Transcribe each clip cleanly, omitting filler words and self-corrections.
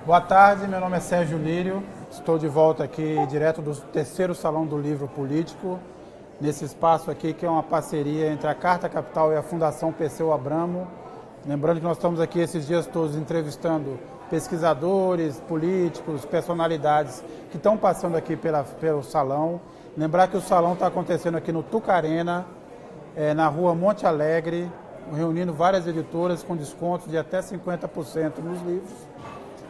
Boa tarde, meu nome é Sérgio Lírio, estou de volta aqui direto do terceiro Salão do Livro Político, nesse espaço aqui que é uma parceria entre a Carta Capital e a Fundação Perseu Abramo. Lembrando que nós estamos aqui esses dias todos entrevistando pesquisadores, políticos, personalidades que estão passando aqui pelo salão. Lembrar que o salão está acontecendo aqui no Tucarena, na rua Monte Alegre, reunindo várias editoras com descontos de até 50% nos livros.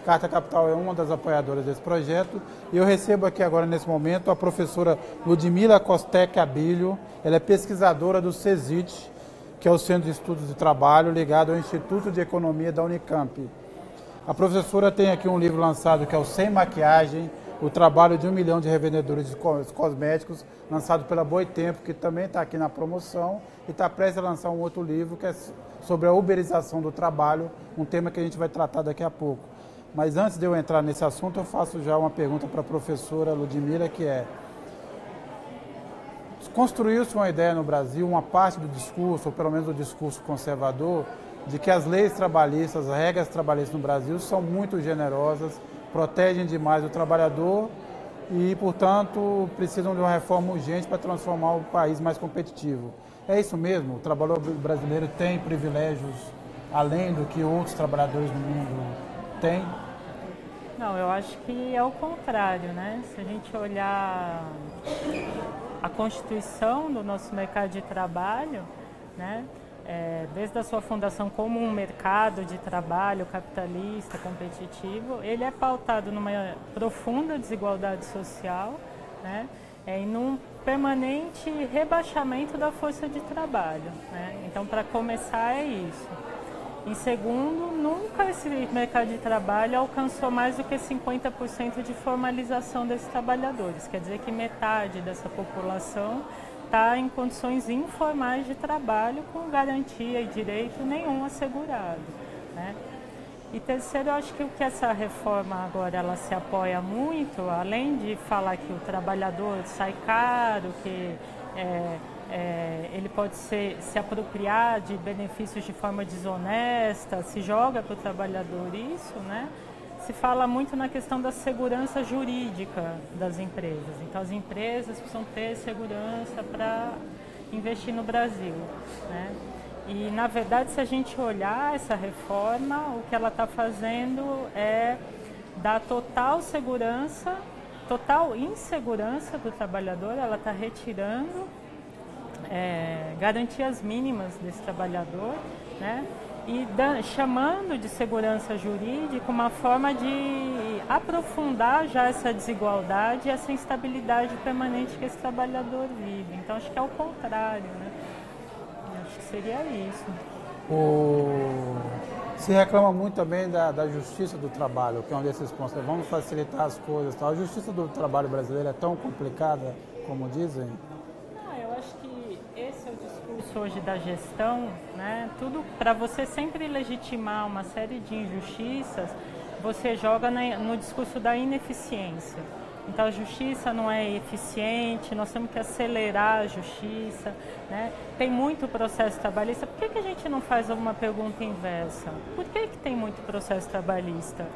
Carta Capital é uma das apoiadoras desse projeto e eu recebo aqui agora, nesse momento, a professora Ludmila Costec Abilho. Ela é pesquisadora do CESIT, que é o Centro de Estudos de Trabalho, ligado ao Instituto de Economia da Unicamp. A professora tem aqui um livro lançado que é o Sem Maquiagem, o trabalho de 1 milhão de revendedores de cosméticos, lançado pela Boitempo, que também está aqui na promoção, e está prestes a lançar um outro livro que é sobre a uberização do trabalho, um tema que a gente vai tratar daqui a pouco. Mas antes de eu entrar nesse assunto, eu faço já uma pergunta para a professora Ludmila, que é: construiu-se uma ideia no Brasil, uma parte do discurso, ou pelo menos do discurso conservador, de que as leis trabalhistas, as regras trabalhistas no Brasil são muito generosas, protegem demais o trabalhador e, portanto, precisam de uma reforma urgente para transformar o país mais competitivo. É isso mesmo? O trabalhador brasileiro tem privilégios além do que outros trabalhadores no mundo têm? Não, eu acho que é o contrário, né? Se a gente olhar a constituição do nosso mercado de trabalho, né? Desde a sua fundação como um mercado de trabalho capitalista, competitivo, ele é pautado numa profunda desigualdade social, né? E num permanente rebaixamento da força de trabalho, né? Então, para começar, é isso. Em segundo, nunca esse mercado de trabalho alcançou mais do que 50% de formalização desses trabalhadores. Quer dizer que metade dessa população está em condições informais de trabalho com garantia e direito nenhum assegurado, né? E terceiro, eu acho que o que essa reforma agora ela se apoia muito, além de falar que o trabalhador sai caro, que ele pode se apropriar de benefícios de forma desonesta, se joga para o trabalhador isso, né? Se fala muito na questão da segurança jurídica das empresas. Então, as empresas precisam ter segurança para investir no Brasil, né? E, na verdade, se a gente olhar essa reforma, o que ela está fazendo é dar total segurança, total insegurança para o trabalhador. Ela está retirando garantias mínimas desse trabalhador, né? E chamando de segurança jurídica uma forma de aprofundar já essa desigualdade e essa instabilidade permanente que esse trabalhador vive. Então, acho que é o contrário, né? Acho que seria isso. Se reclama muito também da justiça do trabalho, que é um desses pontos. Vamos facilitar as coisas. A justiça do trabalho brasileira é tão complicada como dizem? Eu acho que esse é o discurso hoje da gestão, né? Tudo para você sempre legitimar uma série de injustiças, você joga no discurso da ineficiência. Então, a justiça não é eficiente, nós temos que acelerar a justiça, né? Tem muito processo trabalhista. Por que a gente não faz uma pergunta inversa? Por que tem muito processo trabalhista?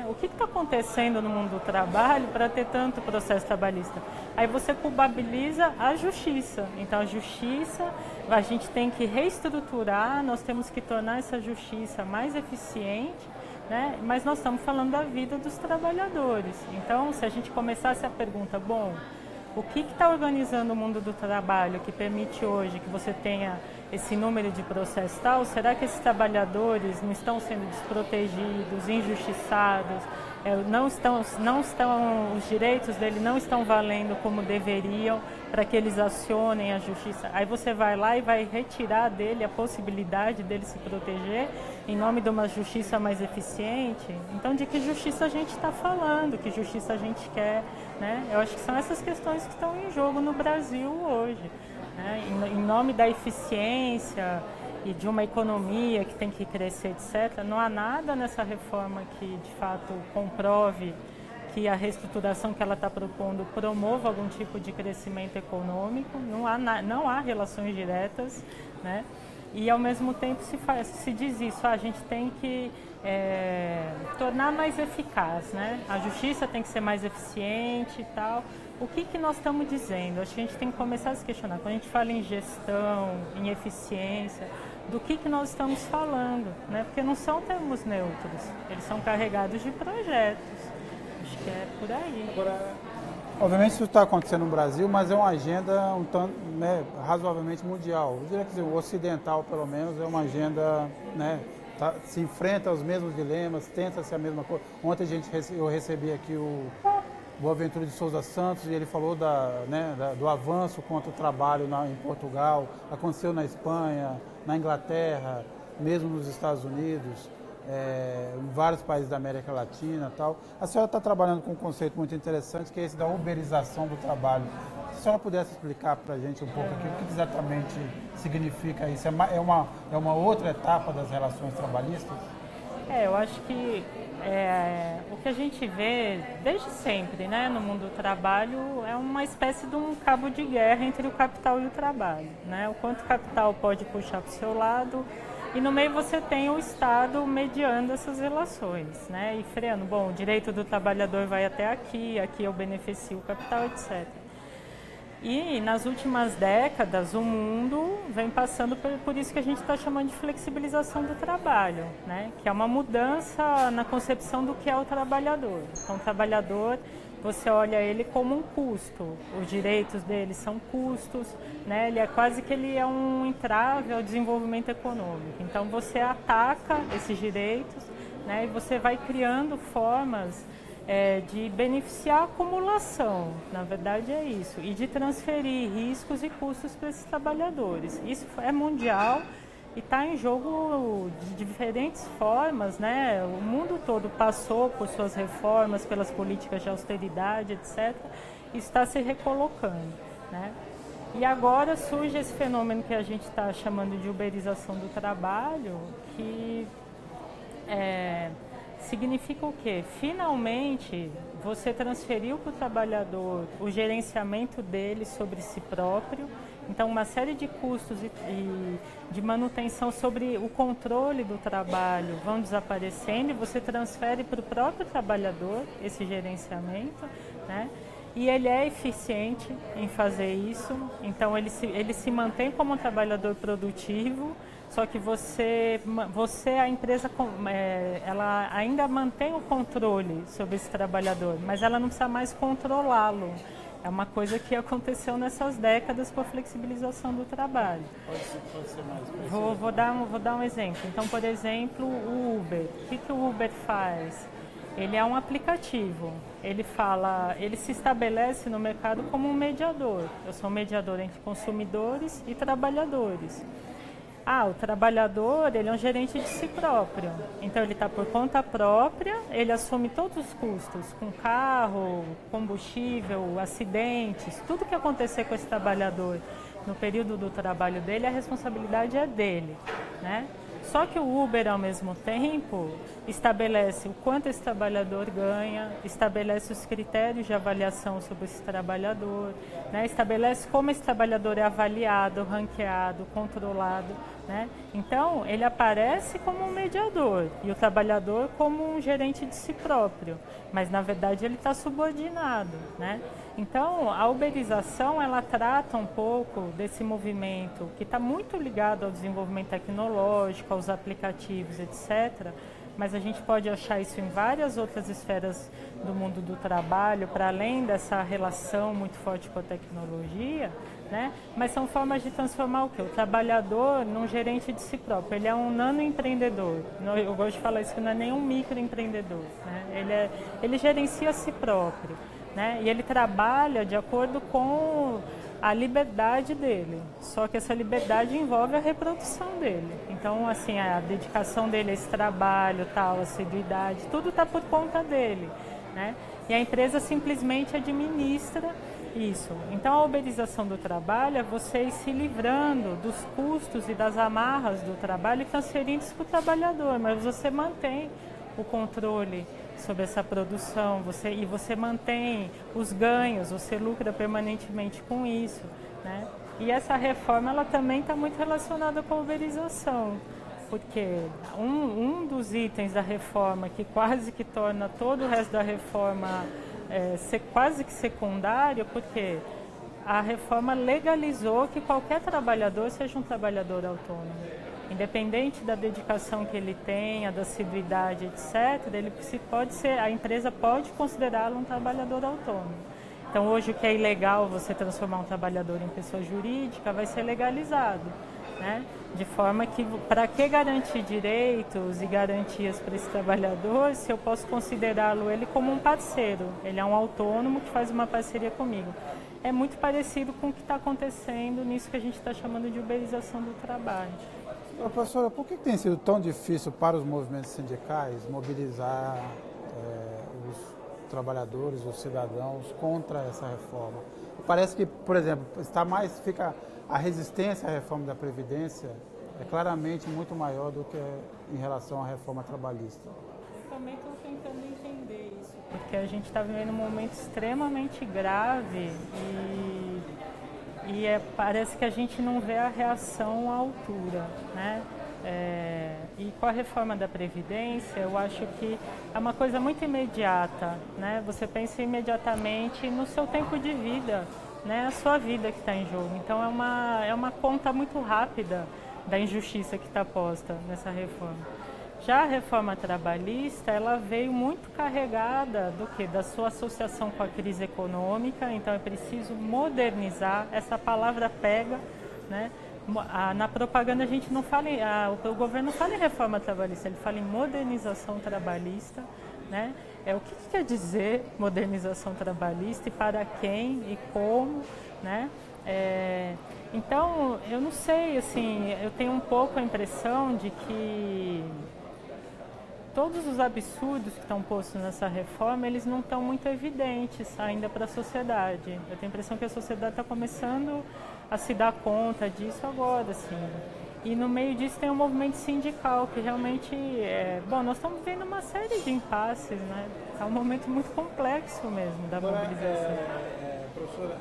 O que está acontecendo no mundo do trabalho para ter tanto processo trabalhista? Aí você culpabiliza a justiça. Então, a justiça, a gente tem que reestruturar, nós temos que tornar essa justiça mais eficiente, né? Mas nós estamos falando da vida dos trabalhadores. Então, se a gente começasse a pergunta, bom, o que está organizando o mundo do trabalho que permite hoje que você tenha esse número de processos tal? Será que esses trabalhadores não estão sendo desprotegidos, injustiçados, os direitos deles não estão valendo como deveriam para que eles acionem a justiça? Aí você vai lá e vai retirar dele a possibilidade dele se proteger em nome de uma justiça mais eficiente? Então, de que justiça a gente está falando? Que justiça a gente quer, né? Eu acho que são essas questões que estão em jogo no Brasil hoje, né? Em nome da eficiência e de uma economia que tem que crescer, etc., não há nada nessa reforma que, de fato, comprove que a reestruturação que ela está propondo promova algum tipo de crescimento econômico. Não há relações diretas, né? E ao mesmo tempo se diz isso, a gente tem que tornar mais eficaz, né? A justiça tem que ser mais eficiente e tal. O que nós estamos dizendo? Acho que a gente tem que começar a se questionar. Quando a gente fala em gestão, em eficiência, do que nós estamos falando, né? Porque não são termos neutros, eles são carregados de projetos. Acho que é por aí. Agora, obviamente isso está acontecendo no Brasil, mas é uma agenda um tanto, né, razoavelmente mundial. Eu diria que o ocidental, pelo menos, é uma agenda, né, se enfrenta aos mesmos dilemas, tenta-se a mesma coisa. Ontem eu recebi aqui o Boaventura de Souza Santos e ele falou do avanço contra o trabalho em Portugal, aconteceu na Espanha, na Inglaterra, mesmo nos Estados Unidos, em vários países da América Latina e tal. A senhora está trabalhando com um conceito muito interessante, que é esse da uberização do trabalho. Se a senhora pudesse explicar para a gente um pouco aqui, o que exatamente significa isso? É uma outra etapa das relações trabalhistas? Eu acho que o que a gente vê desde sempre, né, no mundo do trabalho é uma espécie de um cabo de guerra entre o capital e o trabalho, né? O quanto o capital pode puxar para o seu lado e no meio você tem o Estado mediando essas relações, né? E freando, bom, o direito do trabalhador vai até aqui eu beneficio o capital, etc. E nas últimas décadas o mundo vem passando por isso que a gente está chamando de flexibilização do trabalho, né? Que é uma mudança na concepção do que é o trabalhador. Então o trabalhador, você olha ele como um custo, os direitos dele são custos, né? Ele é quase que ele é um entrave ao desenvolvimento econômico. Então você ataca esses direitos, né? E você vai criando formas de beneficiar a acumulação, na verdade é isso, e de transferir riscos e custos para esses trabalhadores. Isso é mundial e está em jogo de diferentes formas, né? O mundo todo passou por suas reformas, pelas políticas de austeridade, etc. E está se recolocando, né? E agora surge esse fenômeno que a gente está chamando de uberização do trabalho, que significa o quê? Finalmente, você transferiu para o trabalhador o gerenciamento dele sobre si próprio. Então, uma série de custos e de manutenção sobre o controle do trabalho vão desaparecendo e você transfere para o próprio trabalhador esse gerenciamento, né? E ele é eficiente em fazer isso. Então, ele se mantém como um trabalhador produtivo. Só que a empresa, ela ainda mantém o controle sobre esse trabalhador, mas ela não precisa mais controlá-lo. É uma coisa que aconteceu nessas décadas com a flexibilização do trabalho. Pode ser mais preciso. Vou dar um exemplo. Então, por exemplo, o Uber. O que o Uber faz? Ele é um aplicativo. Ele se estabelece no mercado como um mediador. Eu sou um mediador entre consumidores e trabalhadores. O trabalhador, ele é um gerente de si próprio, então ele está por conta própria, ele assume todos os custos, com carro, combustível, acidentes, tudo que acontecer com esse trabalhador no período do trabalho dele, a responsabilidade é dele, né? Só que o Uber, ao mesmo tempo, estabelece o quanto esse trabalhador ganha, estabelece os critérios de avaliação sobre esse trabalhador, né? Estabelece como esse trabalhador é avaliado, ranqueado, controlado, né? Então, ele aparece como um mediador e o trabalhador como um gerente de si próprio, mas, na verdade, ele está subordinado, né? Então, a uberização, ela trata um pouco desse movimento que está muito ligado ao desenvolvimento tecnológico, aos aplicativos, etc., mas a gente pode achar isso em várias outras esferas do mundo do trabalho, para além dessa relação muito forte com a tecnologia, né? Mas são formas de transformar o quê? O trabalhador num gerente de si próprio. Ele é um nanoempreendedor. Eu gosto de falar isso, que não é nem um microempreendedor, né? Ele gerencia a si próprio, né? E ele trabalha de acordo com a liberdade dele, só que essa liberdade envolve a reprodução dele. Então, assim, a dedicação dele a esse trabalho, tal, a assiduidade, tudo está por conta dele, né? E a empresa simplesmente administra isso. Então, a uberização do trabalho é você ir se livrando dos custos e das amarras do trabalho e transferindo isso para o trabalhador, mas você mantém o controle sobre essa produção, você mantém os ganhos, você lucra permanentemente com isso, né? E essa reforma ela também está muito relacionada com a uberização, porque um dos itens da reforma que quase que torna todo o resto da reforma ser quase que secundário, porque a reforma legalizou que qualquer trabalhador seja um trabalhador autônomo. Independente da dedicação que ele tenha, da assiduidade, etc., a empresa pode considerá-lo um trabalhador autônomo. Então, hoje, o que é ilegal, você transformar um trabalhador em pessoa jurídica, vai ser legalizado, né? De forma que, para que garantir direitos e garantias para esse trabalhador, se eu posso considerá-lo ele como um parceiro? Ele é um autônomo que faz uma parceria comigo. É muito parecido com o que está acontecendo nisso que a gente está chamando de uberização do trabalho. Professora, por que tem sido tão difícil para os movimentos sindicais mobilizar os trabalhadores, os cidadãos contra essa reforma? Parece que, por exemplo, fica a resistência à reforma da Previdência é claramente muito maior do que em relação à reforma trabalhista. Eu também estou tentando entender isso, porque a gente está vivendo um momento extremamente grave e parece que a gente não vê a reação à altura, né? E com a reforma da Previdência, eu acho que é uma coisa muito imediata, né? Você pensa imediatamente no seu tempo de vida, né? A sua vida que está em jogo. Então, é uma conta muito rápida da injustiça que está posta nessa reforma. Já a reforma trabalhista, ela veio muito carregada do quê? Da sua associação com a crise econômica, então é preciso modernizar, essa palavra pega, né? Na propaganda a gente não fala, o governo não fala em reforma trabalhista, ele fala em modernização trabalhista, né? O que quer dizer modernização trabalhista e para quem e como, né? Então, eu não sei, assim, eu tenho um pouco a impressão de que todos os absurdos que estão postos nessa reforma, eles não estão muito evidentes ainda para a sociedade. Eu tenho a impressão que a sociedade está começando a se dar conta disso agora, assim. E no meio disso tem um movimento sindical que realmente nós estamos vivendo uma série de impasses, né? É um momento muito complexo mesmo da mobilização. Professora,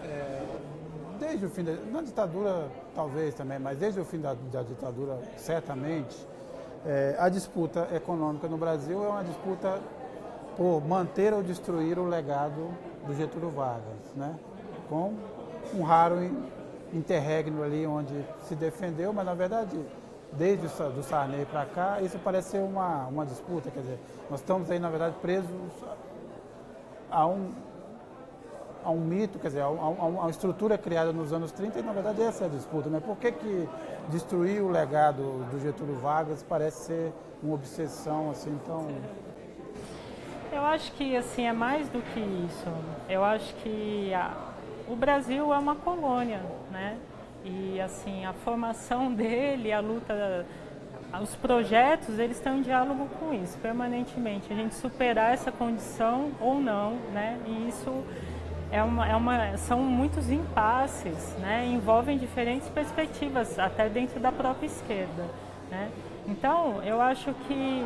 desde o fim na ditadura talvez também, mas desde o fim da ditadura certamente, a disputa econômica no Brasil é uma disputa por manter ou destruir o legado do Getúlio Vargas, né? Com um raro interregno ali onde se defendeu, mas na verdade, desde do Sarney para cá, isso parece ser uma disputa, quer dizer, nós estamos aí na verdade presos a um mito, quer dizer, a uma estrutura criada nos anos 30 e na verdade essa é a disputa, né? Por que destruir o legado do Getúlio Vargas parece ser uma obsessão assim tão... Eu acho que assim é mais do que isso. Eu acho que o Brasil é uma colônia, né? E assim a formação dele, a luta, os projetos, eles estão em diálogo com isso permanentemente. A gente superar essa condição ou não, né? E isso são muitos impasses, né? Envolvem diferentes perspectivas, até dentro da própria esquerda, né? Então, eu acho que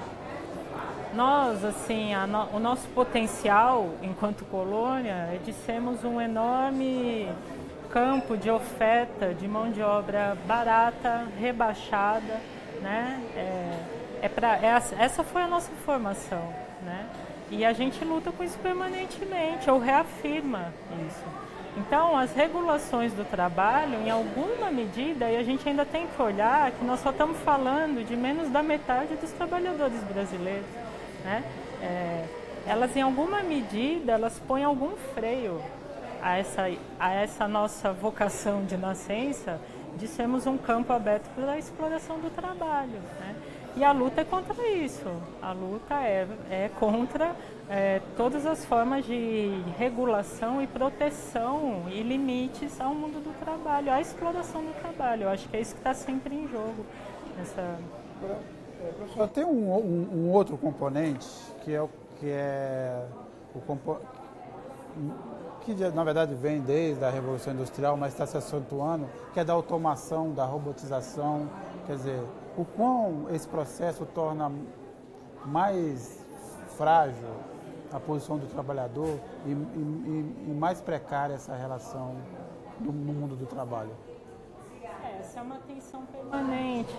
nós, assim, o nosso potencial enquanto colônia é de sermos um enorme campo de oferta de mão de obra barata, rebaixada, né? Essa foi a nossa formação, né? E a gente luta com isso permanentemente, ou reafirma isso. Então, as regulações do trabalho, em alguma medida, e a gente ainda tem que olhar que nós só estamos falando de menos da metade dos trabalhadores brasileiros, né? Elas, em alguma medida, elas põem algum freio a essa nossa vocação de nascença de sermos um campo aberto para a exploração do trabalho, né? E a luta é contra isso. A luta é contra todas as formas de regulação e proteção e limites ao mundo do trabalho, à exploração do trabalho. Eu acho que é isso que está sempre em jogo. Professor, tem um outro componente que na verdade vem desde a Revolução Industrial, mas está se acentuando, que é da automação, da robotização. Quer dizer, o quão esse processo torna mais frágil a posição do trabalhador e mais precária essa relação no mundo do trabalho. Essa é uma tensão permanente.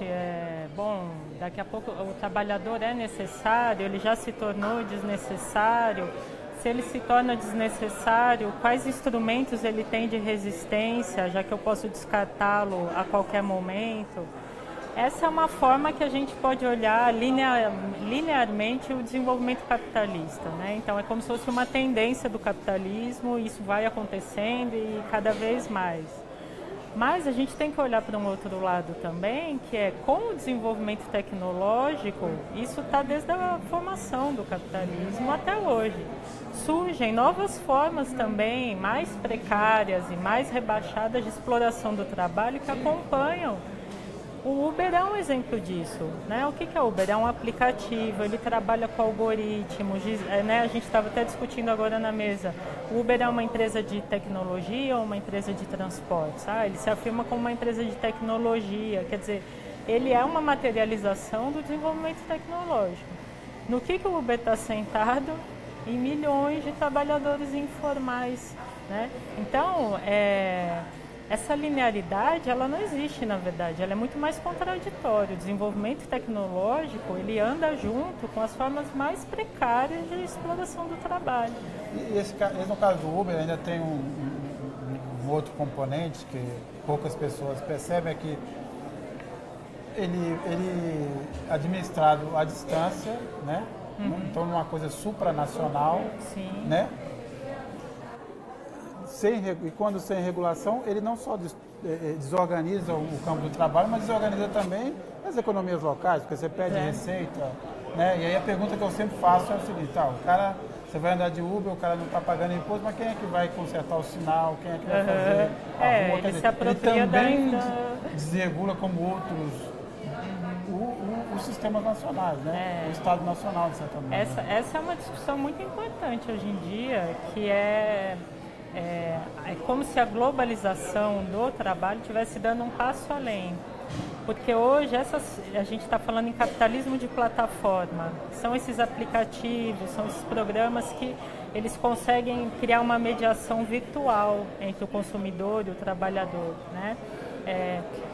Bom, daqui a pouco o trabalhador é necessário, ele já se tornou desnecessário. Se ele se torna desnecessário, quais instrumentos ele tem de resistência, já que eu posso descartá-lo a qualquer momento? Essa é uma forma que a gente pode olhar linearmente o desenvolvimento capitalista, né? Então é como se fosse uma tendência do capitalismo, isso vai acontecendo e cada vez mais. Mas a gente tem que olhar para um outro lado também, que é com o desenvolvimento tecnológico, isso está desde a formação do capitalismo até hoje. Surgem novas formas também, mais precárias e mais rebaixadas de exploração do trabalho que acompanham. O Uber é um exemplo disso, né? O que é o Uber? É um aplicativo, ele trabalha com algoritmos, né? A gente estava até discutindo agora na mesa. O Uber é uma empresa de tecnologia ou uma empresa de transportes? Ele se afirma como uma empresa de tecnologia, quer dizer, ele é uma materialização do desenvolvimento tecnológico. No que o Uber está sentado? Em milhões de trabalhadores informais, né? Então, essa linearidade, ela não existe, na verdade, ela é muito mais contraditória. O desenvolvimento tecnológico, ele anda junto com as formas mais precárias de exploração do trabalho. E esse no caso do Uber ainda tem um outro componente que poucas pessoas percebem, é que ele é administrado à distância, né? Então, numa coisa supranacional, Sim. né? E quando sem regulação, ele não só desorganiza o campo do trabalho, mas desorganiza também as economias locais, porque você pede receita, né? E aí a pergunta que eu sempre faço é o seguinte, você vai andar de Uber, o cara não está pagando imposto, mas quem é que vai consertar o sinal, quem é que vai fazer a rua? Ele também desregula como outros os sistemas nacionais, né? O Estado Nacional, de certa maneira. Essa é uma discussão muito importante hoje em dia, que é como se a globalização do trabalho estivesse dando um passo além. Porque hoje a gente está falando em capitalismo de plataforma. São esses aplicativos, são esses programas que eles conseguem criar uma mediação virtual entre o consumidor e o trabalhador, né?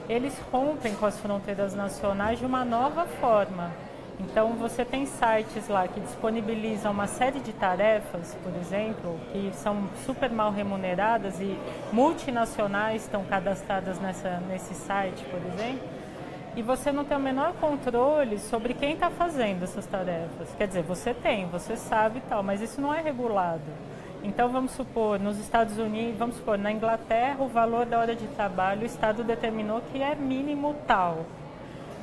Eles rompem com as fronteiras nacionais de uma nova forma. Então, você tem sites lá que disponibilizam uma série de tarefas, por exemplo, que são super mal remuneradas e multinacionais estão cadastradas nesse site, por exemplo, e você não tem o menor controle sobre quem está fazendo essas tarefas. Quer dizer, você sabe e tal, mas isso não é regulado. Então, vamos supor, nos Estados Unidos, na Inglaterra, o valor da hora de trabalho, o Estado determinou que é mínimo tal.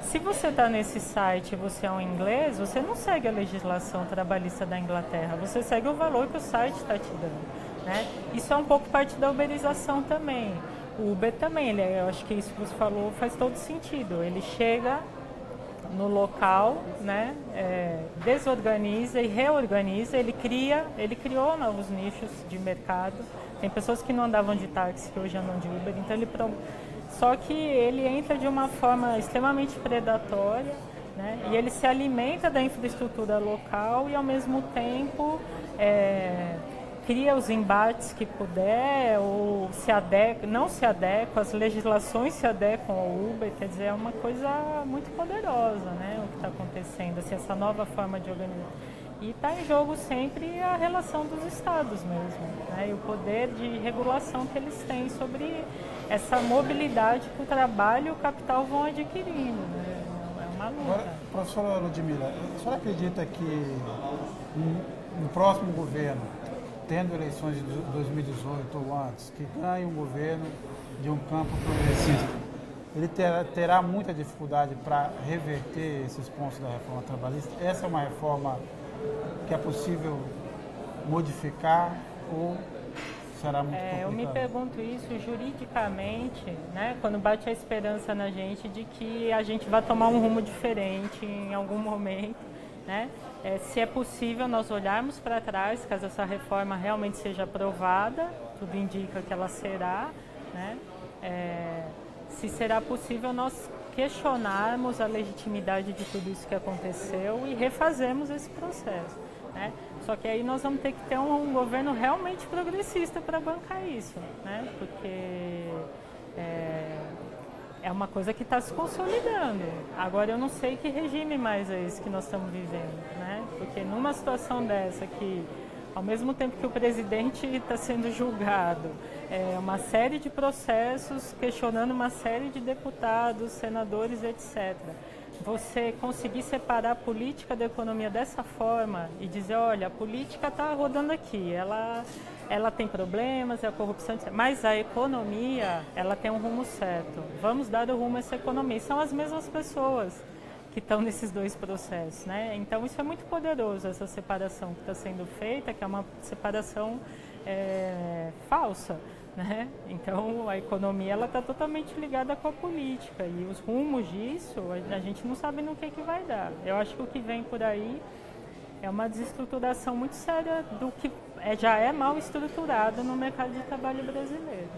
Se você está nesse site e você é um inglês, você não segue a legislação trabalhista da Inglaterra, você segue o valor que o site está te dando, né? Isso é um pouco parte da uberização também. O Uber também, eu acho que isso que você falou faz todo sentido. Ele chega no local, né, desorganiza e reorganiza, ele criou novos nichos de mercado. Tem pessoas que não andavam de táxi, que hoje andam de Uber, então só que ele entra de uma forma extremamente predatória, né, e ele se alimenta da infraestrutura local e, ao mesmo tempo, cria os embates que puder, ou não se adequa, as legislações se adequam ao Uber, quer dizer, é uma coisa muito poderosa, né, o que está acontecendo, assim, essa nova forma de organizar. E está em jogo sempre a relação dos estados mesmo, né, e o poder de regulação que eles têm sobre essa mobilidade que o trabalho e o capital vão adquirindo, né? É uma luta. Agora, professora Ludmila, a senhora acredita que no próximo governo, tendo eleições de 2018 ou antes, que ganhe um governo de um campo progressista, ele terá muita dificuldade para reverter esses pontos da reforma trabalhista? Essa é uma reforma que é possível modificar ou será muito complicado? Eu me pergunto isso juridicamente, né, quando bate a esperança na gente de que a gente vai tomar um rumo diferente em algum momento, né? Se é possível nós olharmos para trás, caso essa reforma realmente seja aprovada, tudo indica que ela será, né? Se será possível nós questionarmos a legitimidade de tudo isso que aconteceu e refazermos esse processo, né? Só que aí nós vamos ter que ter um governo realmente progressista para bancar isso, né? Porque é uma coisa que está se consolidando. Agora eu não sei que regime mais é esse que nós estamos vivendo, né? Porque numa situação dessa que, ao mesmo tempo que o presidente está sendo julgado, uma série de processos questionando uma série de deputados, senadores, etc. Você conseguir separar a política da economia dessa forma e dizer, olha, a política está rodando aqui, ela tem problemas, é a corrupção, etc. Mas a economia, ela tem um rumo certo. Vamos dar o rumo a essa economia. E são as mesmas pessoas que estão nesses dois processos, né? Então isso é muito poderoso, essa separação que está sendo feita, que é uma separação falsa, né? Então a economia ela está totalmente ligada com a política e os rumos disso a gente não sabe no que vai dar. Eu acho que o que vem por aí é uma desestruturação muito séria do que já é mal estruturado no mercado de trabalho brasileiro.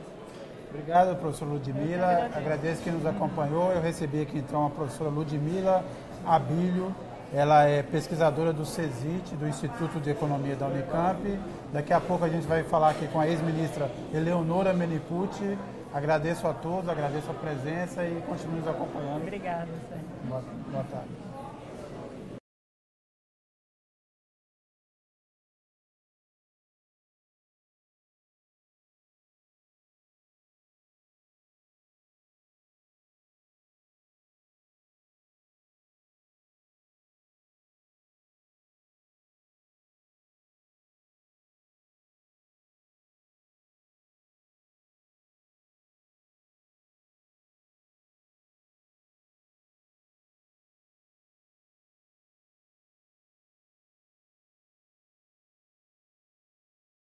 Obrigado, professora Ludmila. Agradeço quem nos acompanhou. Eu recebi aqui então a professora Ludmila Abílio. Ela é pesquisadora do CESIT, do Instituto de Economia da Unicamp. Daqui a pouco a gente vai falar aqui com a ex-ministra Eleonora Menicucci. Agradeço a todos, agradeço a presença e continue nos acompanhando. Obrigada. Boa tarde.